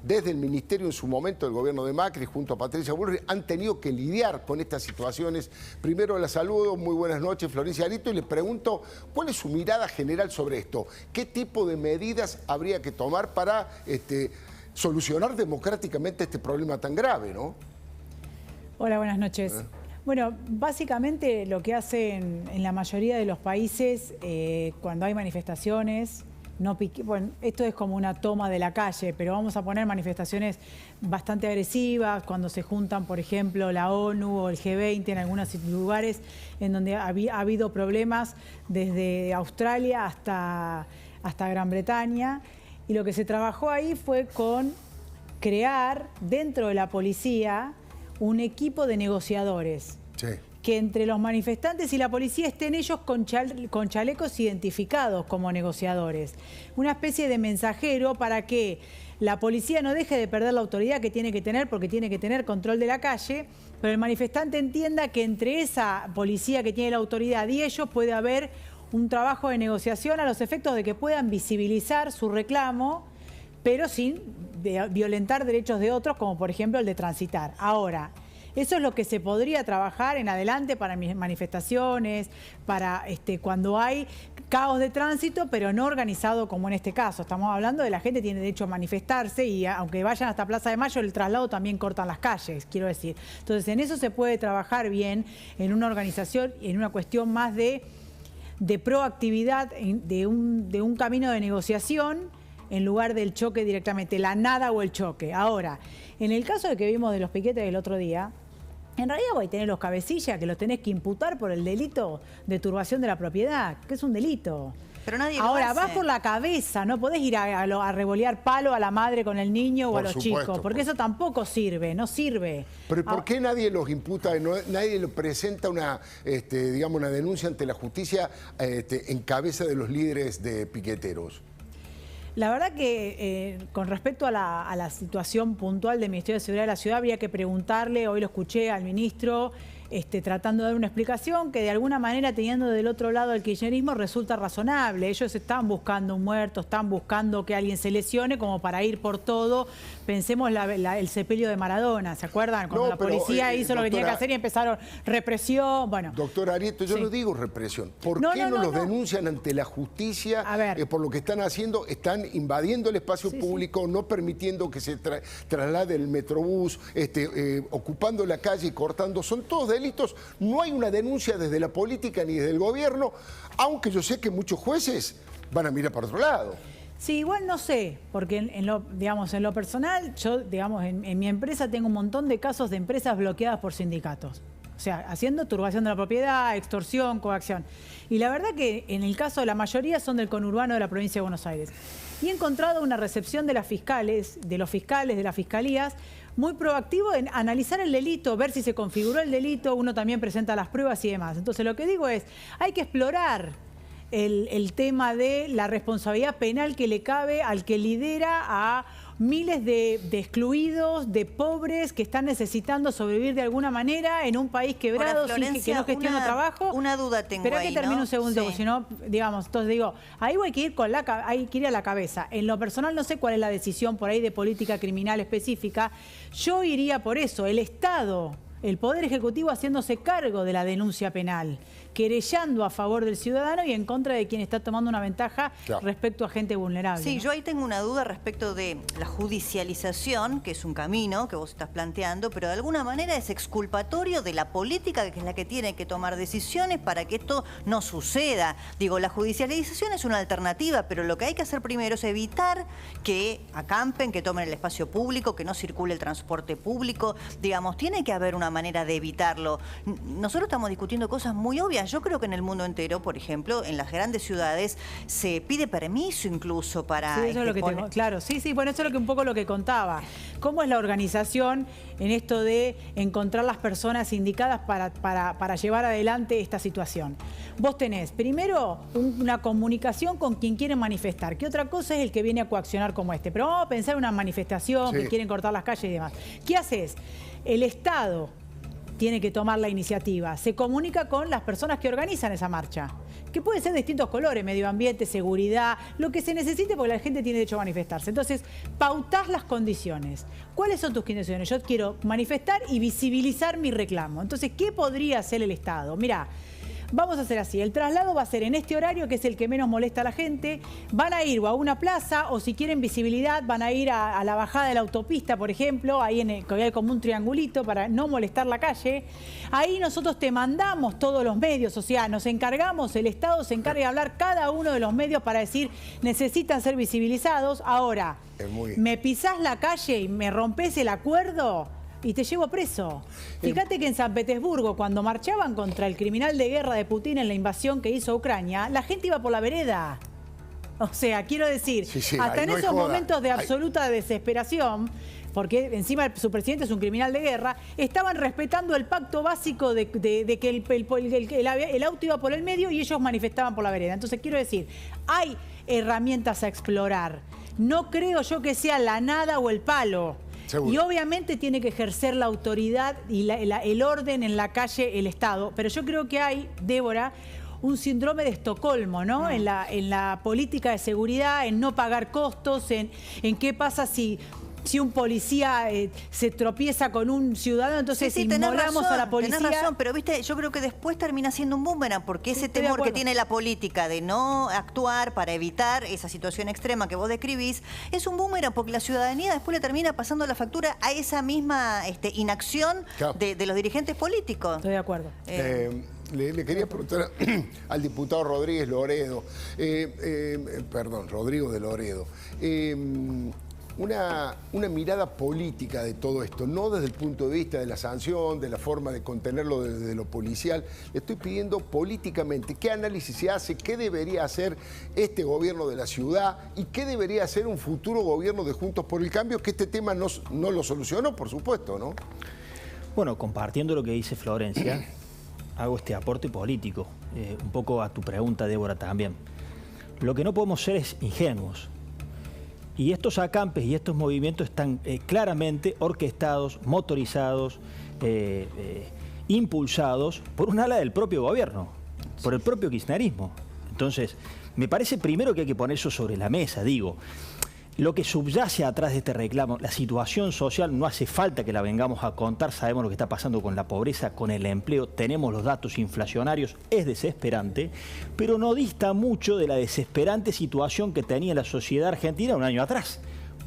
desde el ministerio en su momento, el gobierno de Macri, junto a Patricia Bullrich, han tenido que lidiar con estas situaciones. Primero la saludo, muy buenas noches, Florencia Arito, y le pregunto, ¿cuál es su mirada general sobre esto? ¿Qué tipo de medidas habría que tomar para solucionar democráticamente este problema tan grave, ¿no? Hola, buenas noches. Bueno, básicamente lo que hacen en la mayoría de los países cuando hay manifestaciones, bueno, esto es como una toma de la calle, pero vamos a poner manifestaciones bastante agresivas, cuando se juntan, por ejemplo, la ONU o el G20 en algunos lugares en donde ha habido problemas desde Australia hasta Gran Bretaña. Y lo que se trabajó ahí fue con crear dentro de la policía un equipo de negociadores. Sí. Que entre los manifestantes y la policía estén ellos con chalecos identificados como negociadores. Una especie de mensajero para que la policía no deje de perder la autoridad que tiene que tener, porque tiene que tener control de la calle, pero el manifestante entienda que entre esa policía que tiene la autoridad y ellos puede haber un trabajo de negociación a los efectos de que puedan visibilizar su reclamo, pero sin violentar derechos de otros, como por ejemplo el de transitar. Ahora, eso es lo que se podría trabajar en adelante para manifestaciones, para cuando hay caos de tránsito, pero no organizado como en este caso. Estamos hablando de la gente que tiene derecho a manifestarse y aunque vayan hasta Plaza de Mayo, el traslado también cortan las calles, quiero decir. Entonces, en eso se puede trabajar bien, en una organización, en una cuestión más de proactividad, de un camino de negociación, en lugar del choque directamente, la nada o el choque. Ahora, en el caso de que vimos de los piquetes del otro día, en realidad voy a tener los cabecillas que los tenés que imputar por el delito de turbación de la propiedad, que es un delito. Pero nadie lo Ahora, hace. vas por la cabeza, no podés ir a revolear palo a la madre con el niño o a los chicos, porque eso tampoco sirve, no sirve. Pero ¿por qué nadie los imputa, nadie le presenta una, digamos, una denuncia ante la justicia en cabeza de los líderes de piqueteros? La verdad que con respecto a la situación puntual del Ministerio de Seguridad de la Ciudad habría que preguntarle, hoy lo escuché al ministro tratando de dar una explicación que de alguna manera teniendo del otro lado el kirchnerismo resulta razonable. Ellos están buscando un muerto, están buscando que alguien se lesione como para ir por todo. Pensemos el sepelio de Maradona, ¿se acuerdan? Cuando la policía hizo lo que tenía que hacer y empezaron represión. Bueno, doctora Arieto, yo no digo represión. ¿Por qué no los denuncian ante la justicia? A ver, por lo que están haciendo? Están invadiendo el espacio público, no permitiendo que se traslade el metrobús, ocupando la calle y cortando. Son todos delitos. No hay una denuncia desde la política ni desde el gobierno, aunque yo sé que muchos jueces van a mirar para otro lado. Sí, igual no sé, porque en lo personal, yo, en mi empresa tengo un montón de casos de empresas bloqueadas por sindicatos. O sea, haciendo turbación de la propiedad, extorsión, coacción. Y la verdad que en el caso de la mayoría son del conurbano de la provincia de Buenos Aires. Y he encontrado una recepción de los fiscales, de las fiscalías, muy proactivo en analizar el delito, ver si se configuró el delito, uno también presenta las pruebas y demás. Entonces lo que digo es, hay que explorar el tema de la responsabilidad penal que le cabe al que lidera a miles de excluidos, de pobres que están necesitando sobrevivir de alguna manera en un país quebrado, ahora, Florencia, que no gestiona trabajo. Una duda tengo. Espera que termine un segundo, Sí. porque si no, entonces digo, ahí hay que ir hay que ir a la cabeza. En lo personal no sé cuál es la decisión por ahí de política criminal específica. Yo iría por eso, el Estado, el Poder Ejecutivo haciéndose cargo de la denuncia penal, querellando a favor del ciudadano y en contra de quien está tomando una ventaja respecto a gente vulnerable. Sí, ¿no? yo ahí tengo una duda respecto de la judicialización, que es un camino que vos estás planteando, pero de alguna manera es exculpatorio de la política, que es la que tiene que tomar decisiones para que esto no suceda. Digo, la judicialización es una alternativa, pero lo que hay que hacer primero es evitar que acampen, que tomen el espacio público, que no circule el transporte público. Digamos, tiene que haber una manera de evitarlo. Nosotros estamos discutiendo cosas muy obvias. Yo creo que en el mundo entero, por ejemplo, en las grandes ciudades, se pide permiso incluso para... Sí, eso es lo que tengo, claro. Sí, bueno, eso es un poco lo que contaba. ¿Cómo es la organización en esto de encontrar las personas indicadas para llevar adelante esta situación? Vos tenés, primero, una comunicación con quien quiere manifestar. ¿Qué otra cosa es el que viene a coaccionar como este? Pero vamos a pensar en una manifestación, que quieren cortar las calles y demás. ¿Qué haces? El Estado tiene que tomar la iniciativa. Se comunica con las personas que organizan esa marcha. que puede ser de distintos colores, medio ambiente, seguridad, lo que se necesite porque la gente tiene derecho a manifestarse. Entonces, pautás las condiciones. ¿Cuáles son tus condiciones? Yo quiero manifestar y visibilizar mi reclamo. Entonces, ¿qué podría hacer el Estado? Mirá, vamos a hacer así, el traslado va a ser en este horario, que es el que menos molesta a la gente. Van a ir o a una plaza, o si quieren visibilidad, van a ir a la bajada de la autopista, por ejemplo, ahí hay como un triangulito para no molestar la calle. Ahí nosotros te mandamos todos los medios, o sea, nos encargamos, el Estado se encarga de hablar cada uno de los medios para decir, necesitan ser visibilizados. Ahora, me pisás la calle y me rompes el acuerdo y te llevo preso. Fíjate que en San Petersburgo, cuando marchaban contra el criminal de guerra de Putin en la invasión que hizo a Ucrania, la gente iba por la vereda. O sea, quiero decir, hasta en esos momentos de absoluta desesperación, porque encima su presidente es un criminal de guerra, estaban respetando el pacto básico de que el auto iba por el medio y ellos manifestaban por la vereda. Entonces, quiero decir, hay herramientas a explorar. No creo yo que sea la nada o el palo. Seguro. Y obviamente tiene que ejercer la autoridad y el orden en la calle el Estado. Pero yo creo que hay, Débora, un síndrome de Estocolmo, ¿no? En la política de seguridad, en no pagar costos, en qué pasa si un policía se tropieza con un ciudadano, entonces inmolamos a la policía. Tenés razón, pero viste, yo creo que después termina siendo un boomerang, porque ese temor que tiene la política de no actuar para evitar esa situación extrema que vos describís, es un boomerang, porque la ciudadanía después le termina pasando la factura a esa misma inacción de los dirigentes políticos. Estoy de acuerdo. Le quería preguntar al diputado Rodríguez Loredo, Rodrigo de Loredo, una mirada política de todo esto, no desde el punto de vista de la sanción, de la forma de contenerlo desde lo policial. Le estoy pidiendo políticamente qué análisis se hace, qué debería hacer este gobierno de la ciudad y qué debería hacer un futuro gobierno de Juntos por el Cambio, que este tema no lo solucionó, por supuesto, ¿no? Bueno, compartiendo lo que dice Florencia, hago este aporte político, un poco a tu pregunta, Débora, también. Lo que no podemos ser es ingenuos. Y estos acampes y estos movimientos están claramente orquestados, motorizados, impulsados por un ala del propio gobierno, por el propio kirchnerismo. Entonces, me parece primero que hay que poner eso sobre la mesa, digo. Lo que subyace atrás de este reclamo, la situación social, no hace falta que la vengamos a contar, sabemos lo que está pasando con la pobreza, con el empleo, tenemos los datos inflacionarios, es desesperante, pero no dista mucho de la desesperante situación que tenía la sociedad argentina un año atrás,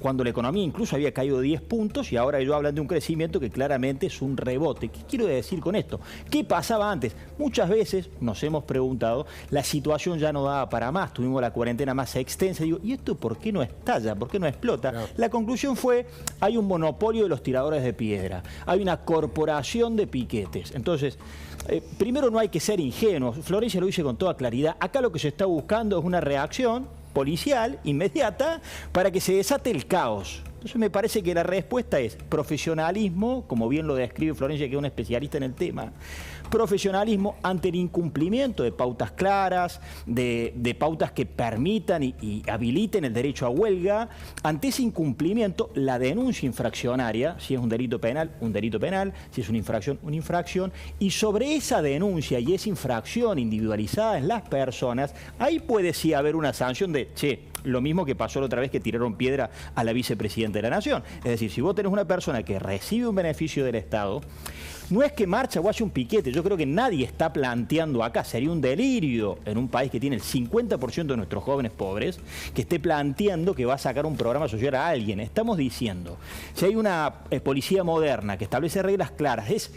cuando la economía incluso había caído 10 puntos y ahora ellos hablan de un crecimiento que claramente es un rebote. ¿Qué quiero decir con esto? ¿Qué pasaba antes? Muchas veces nos hemos preguntado, la situación ya no daba para más, tuvimos la cuarentena más extensa, digo, ¿y esto por qué no estalla? ¿Por qué no explota? No. La conclusión fue, hay un monopolio de los tiradores de piedra, hay una corporación de piquetes. Entonces, primero no hay que ser ingenuos, Florencia lo dice con toda claridad, acá lo que se está buscando es una reacción policial inmediata para que se desate el caos. Entonces me parece que la respuesta es profesionalismo, como bien lo describe Florencia, que es una especialista en el tema, profesionalismo ante el incumplimiento de pautas claras, de pautas que permitan y habiliten el derecho a huelga. Ante ese incumplimiento, la denuncia infraccionaria, si es un delito penal, si es una infracción, y sobre esa denuncia y esa infracción individualizada en las personas, ahí puede sí haber una sanción de, lo mismo que pasó la otra vez que tiraron piedra a la vicepresidenta de la Nación. Es decir, si vos tenés una persona que recibe un beneficio del Estado, no es que marcha o hace un piquete. Yo creo que nadie está planteando acá, sería un delirio en un país que tiene el 50% de nuestros jóvenes pobres, que esté planteando que va a sacar un programa social a alguien. Estamos diciendo, si hay una policía moderna que establece reglas claras, es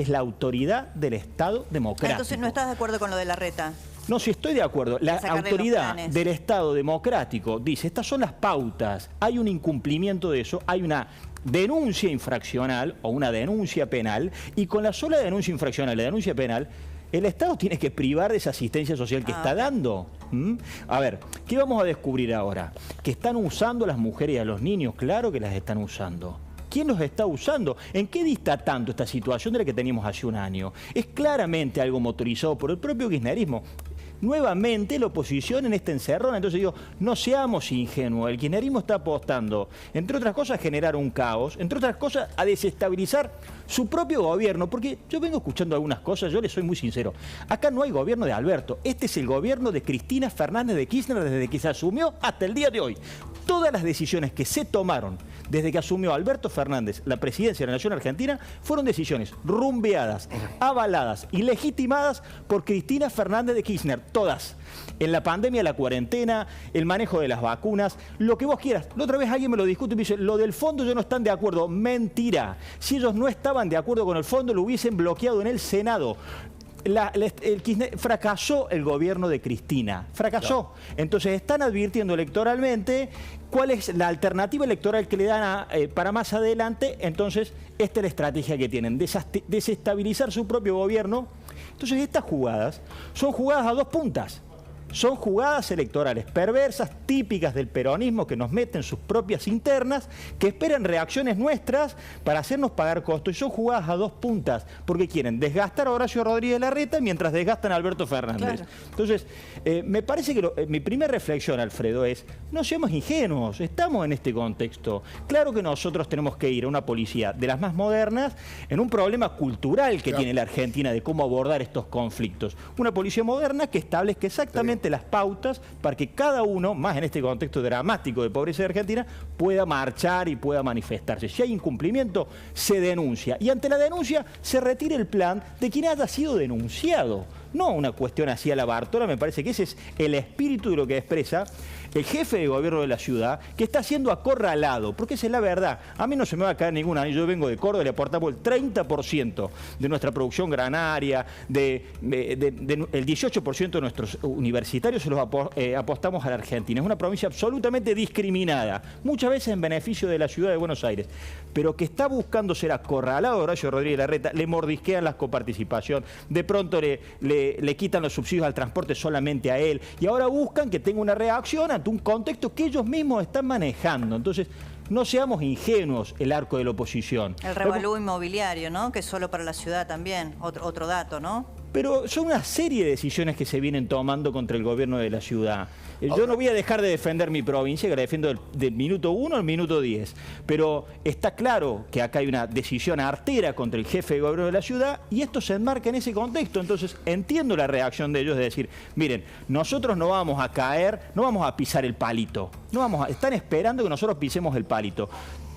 la autoridad del Estado democrático. Entonces, ¿no estás de acuerdo con lo de Larreta? No, sí estoy de acuerdo. La autoridad del Estado democrático dice, estas son las pautas, hay un incumplimiento de eso, hay una denuncia infraccional o una denuncia penal, y con la sola denuncia infraccional y la denuncia penal, el Estado tiene que privar de esa asistencia social que está dando. A ver, ¿qué vamos a descubrir ahora? Que están usando a las mujeres y a los niños, claro que las están usando. ¿Quién los está usando? ¿En qué dista tanto esta situación de la que teníamos hace un año? Es claramente algo motorizado por el propio kirchnerismo. nuevamente la oposición en esta encerrona. Entonces digo, no seamos ingenuos. El kirchnerismo está apostando, entre otras cosas, a generar un caos, entre otras cosas, a desestabilizar su propio gobierno, porque yo vengo escuchando algunas cosas, yo les soy muy sincero. Acá no hay gobierno de Alberto, este es el gobierno de Cristina Fernández de Kirchner desde que se asumió hasta el día de hoy. Todas las decisiones que se tomaron desde que asumió Alberto Fernández la presidencia de la Nación Argentina fueron decisiones rumbeadas, avaladas y legitimadas por Cristina Fernández de Kirchner, todas. En la pandemia, la cuarentena, el manejo de las vacunas, lo que vos quieras. La otra vez alguien me lo discute y me dice, lo del fondo yo no están de acuerdo. Mentira. Si ellos no estaban de acuerdo con el fondo, lo hubiesen bloqueado en el Senado. Fracasó el gobierno de Cristina, fracasó. Entonces están advirtiendo electoralmente cuál es la alternativa electoral que le dan para más adelante. Entonces esta es la estrategia que tienen, desestabilizar su propio gobierno. Entonces estas jugadas son jugadas a dos puntas. Son jugadas electorales perversas, típicas del peronismo, que nos meten sus propias internas, que esperan reacciones nuestras para hacernos pagar costos. Y son jugadas a dos puntas, porque quieren desgastar a Horacio Rodríguez Larreta mientras desgastan a Alberto Fernández. Claro. Entonces, me parece que mi primera reflexión, Alfredo, es no seamos ingenuos, estamos en este contexto. Claro que nosotros tenemos que ir a una policía de las más modernas en un problema cultural que tiene la Argentina de cómo abordar estos conflictos. Una policía moderna que establezca exactamente las pautas para que cada uno, más en este contexto dramático de pobreza de Argentina, pueda marchar y pueda manifestarse. Si hay incumplimiento, se denuncia. Y ante la denuncia, se retire el plan de quien haya sido denunciado. No una cuestión así a la Bartola, me parece que ese es el espíritu de lo que expresa el jefe de gobierno de la ciudad, que está siendo acorralado, porque esa es la verdad. A mí no se me va a caer ninguna, yo vengo de Córdoba y le aportamos el 30% de nuestra producción granaria, el 18% de nuestros universitarios se los apostamos a la Argentina. Es una provincia absolutamente discriminada, muchas veces en beneficio de la ciudad de Buenos Aires, pero que está buscando ser acorralado. Horacio Rodríguez Larreta, le mordisquean las coparticipación, de pronto le quitan los subsidios al transporte solamente a él, y ahora buscan que tenga una reacción ante un contexto que ellos mismos están manejando. Entonces, no seamos ingenuos, el arco de la oposición. El revalúo inmobiliario, ¿no? Que es solo para la ciudad también, otro dato, ¿no? Pero son una serie de decisiones que se vienen tomando contra el gobierno de la ciudad. Yo no voy a dejar de defender mi provincia, que la defiendo del minuto 1 al minuto 10. Pero está claro que acá hay una decisión artera contra el jefe de gobierno de la ciudad y esto se enmarca en ese contexto. Entonces entiendo la reacción de ellos de decir, miren, nosotros no vamos a caer, no vamos a pisar el palito. Están esperando que nosotros pisemos el palito.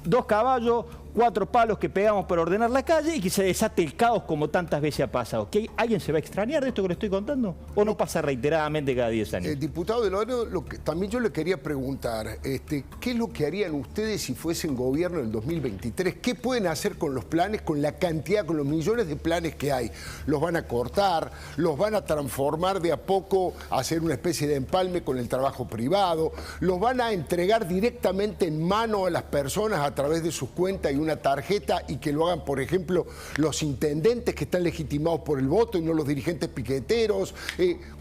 2 caballos, 4 palos que pegamos para ordenar la calle y que se desate el caos como tantas veces ha pasado. ¿Que alguien se va a extrañar de esto que le estoy contando? ¿O no pasa reiteradamente cada 10 años? Diputado de Loreno, también yo le quería preguntar, ¿qué es lo que harían ustedes si fuesen gobierno en el 2023? ¿Qué pueden hacer con los planes, con la cantidad, con los millones de planes que hay? ¿Los van a cortar? ¿Los van a transformar de a poco a hacer una especie de empalme con el trabajo privado? ¿Los van a entregar directamente en mano a las personas a través de sus cuentas y una tarjeta, y que lo hagan, por ejemplo, los intendentes que están legitimados por el voto y no los dirigentes piqueteros?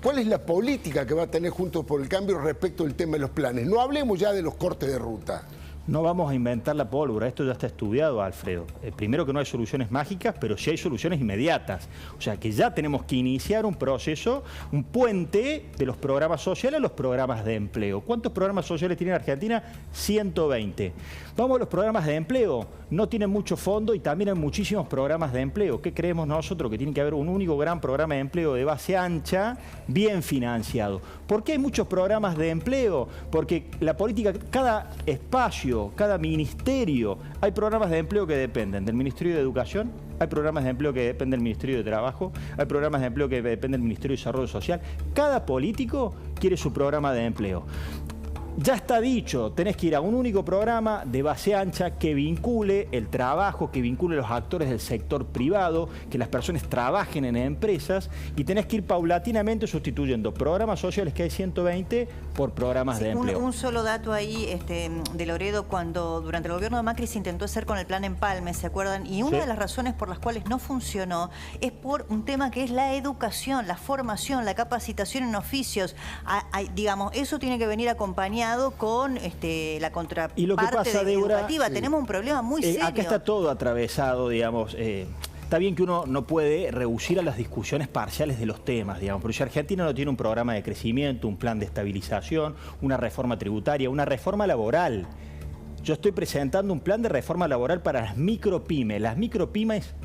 ¿Cuál es la política que va a tener Juntos por el Cambio respecto al tema de los planes? No hablemos ya de los cortes de ruta. No vamos a inventar la pólvora, esto ya está estudiado, Alfredo. Primero, que no hay soluciones mágicas, pero sí hay soluciones inmediatas. O sea, que ya tenemos que iniciar un proceso, un puente de los programas sociales a los programas de empleo. ¿Cuántos programas sociales tiene Argentina? 120. Vamos a los programas de empleo. No tienen mucho fondo y también hay muchísimos programas de empleo. ¿Qué creemos nosotros? Que tiene que haber un único gran programa de empleo de base ancha, bien financiado. ¿Por qué hay muchos programas de empleo? Porque la política, cada espacio, cada ministerio, hay programas de empleo que dependen del Ministerio de Educación, hay programas de empleo que dependen del Ministerio de Trabajo, hay programas de empleo que dependen del Ministerio de Desarrollo Social. Cada político quiere su programa de empleo. Ya está dicho, tenés que ir a un único programa de base ancha que vincule el trabajo, que vincule los actores del sector privado, que las personas trabajen en empresas, y tenés que ir paulatinamente sustituyendo programas sociales, que hay 120, por programas de empleo. Un solo dato ahí de Loredo, cuando durante el gobierno de Macri se intentó hacer con el plan Empalme, ¿se acuerdan? Y una de las razones por las cuales no funcionó es por un tema que es la educación, la formación, la capacitación en oficios. Digamos, eso tiene que venir acompañado con la contraparte y lo que pasa, educativa. Tenemos un problema muy serio. Acá está todo atravesado, digamos. está bien que uno no puede reducir a las discusiones parciales de los temas, digamos, pero si Argentina no tiene un programa de crecimiento, un plan de estabilización, una reforma tributaria, una reforma laboral. Yo estoy presentando un plan de reforma laboral para las micropymes. Las micropymes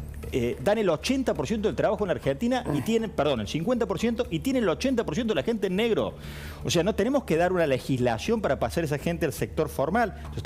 dan el 80% del trabajo en Argentina y tienen, perdón, el 50% y tienen el 80% de la gente en negro. O sea, no tenemos que dar una legislación para pasar a esa gente al sector formal. Entonces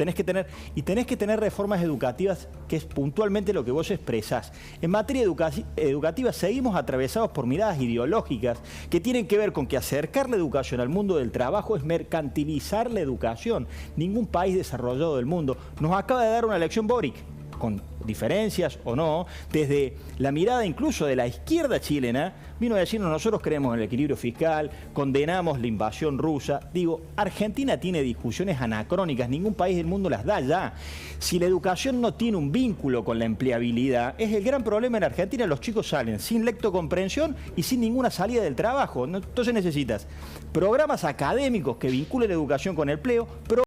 tenés que tener reformas educativas, que es puntualmente lo que vos expresás. En materia educativa seguimos atravesados por miradas ideológicas que tienen que ver con que acercar la educación al mundo del trabajo es mercantilizar la educación. Ningún país desarrollado del mundo nos acaba de dar una lección Boric, con diferencias o no, desde la mirada incluso de la izquierda chilena, vino a decirnos: nosotros creemos en el equilibrio fiscal, condenamos la invasión rusa. Digo, Argentina tiene discusiones anacrónicas, ningún país del mundo las da ya. Si la educación no tiene un vínculo con la empleabilidad, es el gran problema en Argentina. Los chicos salen sin lectocomprensión y sin ninguna salida del trabajo. Entonces necesitas programas académicos que vinculen la educación con el empleo,